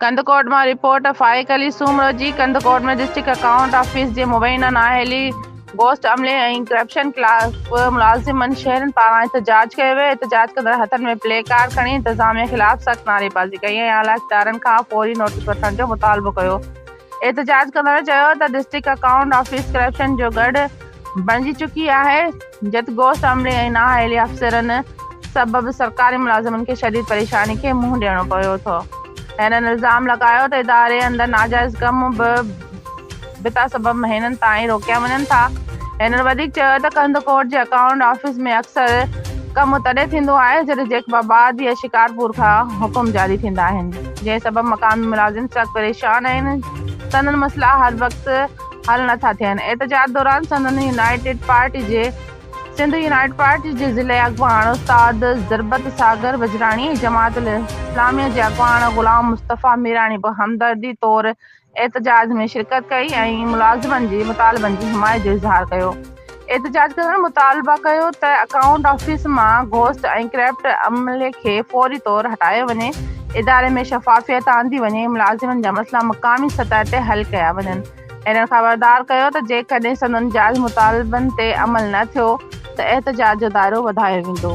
कंदकोट मां रिपोर्ट फाइक अली सूमरो जी। कंदकोट में district account office जे मुबैना नाअहली गोश्त अमले ऐं करप्शन खिलाफ़ मुलाज़िमनि शहरनि पारां एहतजाज कयो वियो। एहतजाज कंदड़ हथनि में प्ले कार्ड खणी इंतिज़ामिया ख़िलाफ़ सख़्त नारेबाज़ी कई ऐं आला इख़्तियारनि खां फौरी नोटिस वठण जो मुतालबो कयो। एहतजाज कंदड़ चयो त डिस्ट्रिक्ट अकाउंट ऑफिस करप्शन जो गढ़ बणिजी चुकी आहे, जिते गोश्त अमले ऐं नाअहली अफ़सरनि सबबि सरकारी मुलाज़िमनि खे शदीद परेशानी खे मुंहुं ॾियणो पियो थो। हिननि इल्ज़ाम लॻायो त इदारे अंदरि नाजाइज़ कम बिता सबबि महीननि ताईं रोकिया वञनि था। हिननि वधीक चयो त कंदकोट जे अकाउंट ऑफिस में अक्सर कमु तॾहिं थींदो आहे जॾहिं जैकबाबाद या शिकारपुर खां हुकुम जारी थींदा आहिनि, जंहिं सबबि मक़ामी मुलाज़िम सख़्त परेशान आहिनि। संदनि मसइला हर वक़्तु हल नथा थियनि। एहतजाज दौरान सिंध यूनाइटेड पार्टी जे ज़िले अॻवान उस्ताद ज़रबत सागर वजराणी, जमात इस्लामिया जे अॻवान ग़ुलाम मुस्तफ़ा मीरानी बि हमदर्दी तौरु एहतजाज में शिरकत कई ऐं मुलाज़िमनि जी मुतालबनि जी हिमायत जो इज़हार कयो। एहतजाज कंदड़ मुतालबा कयो त अकाउंट ऑफिस मां गोश्त ऐं करप्ट अमले खे फौरी तौरु हटायो वञे, इदारे में शफ़ाफ़ियत आंदी वञे, मुलाज़िमनि जा मसइला मुक़ामी सतह ते हल कया वञनि। हिननि ख़बरदार कयो त जेकॾहिं संदनि जाइज़ मुतालबनि ते अमल न थियो त एहतजाज जो दाइरो वधायो वेंदो।